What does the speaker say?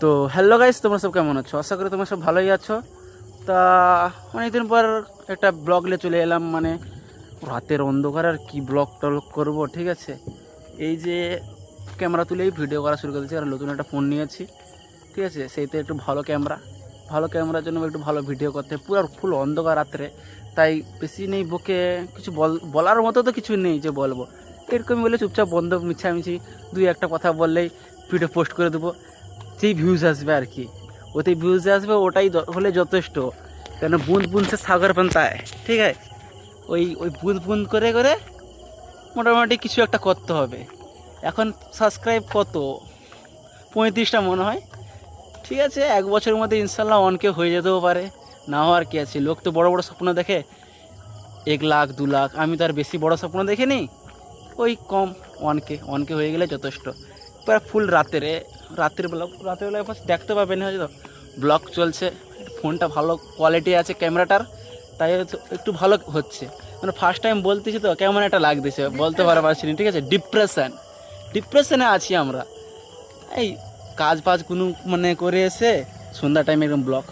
তো hello guys, তোমরা সব কেমন আছো? আশা করি তোমরা সব ভালোই আছো। তা অনেকদিন পর একটা ব্লগ নিয়ে চলে এলাম, মানে রাতের অন্ধকার আর কি ব্লগ টলগ করবো, ঠিক আছে। এই যে ক্যামেরা তুলেই ভিডিও করা শুরু করেছি, আর নতুন একটা ফোন নিয়েছি, ঠিক আছে। সেইতে একটু ভালো ক্যামেরার জন্য একটু ভালো ভিডিও করতে, পুরো ফুল অন্ধকার রাত্রে। তাই বেশি নেই বকে কিছু বলার মতো তো কিছু নেই যে বলবো, এরকমই বলে চুপচাপ বন্ধ মিছামিছি দুই একটা কথা বললেই ভিডিও পোস্ট করে দেবো। যেই ভিউজ আসবে আর কি, ওতেই ভিউজ আসবে, ওটাই হলে যথেষ্ট। কেন বুঁদ বুঁদ সে সাগর বানতায়, ঠিক আছে। ওই ওই বুঁদ বুঁদ করে করে মোটামুটি কিছু একটা করতে হবে। এখন সাবস্ক্রাইব কত, 35টা মনে হয়, ঠিক আছে। এক বছরের মধ্যে ইনশাল্লাহ অনকে হয়ে যেতেও পারে, না হওয়ার কি আছে। লোক তো বড় বড় স্বপ্ন দেখে, 1 লাখ 2 লাখ, আমি তো আর বেশি বড় স্বপ্ন দেখিনি। ওই কম, ওয়ানকে হয়ে গেলে যথেষ্ট। প্রায় ফুল রাতের বেলা ফার্স্ট দেখতে পাবেন, হয়তো ব্লগ চলছে, ফোনটা ভালো কোয়ালিটি আছে ক্যামেরাটার, তাই একটু ভালো হচ্ছে। মানে ফার্স্ট টাইম বলতেছি তো কেমন একটা লাগতেছে, বলতে পারছি না, ঠিক আছে। ডিপ্রেশনে আছি আমরা। এই কাজ ফাজ কোনো মানে করে এসে সন্ধ্যা টাইমে একদম ব্লগ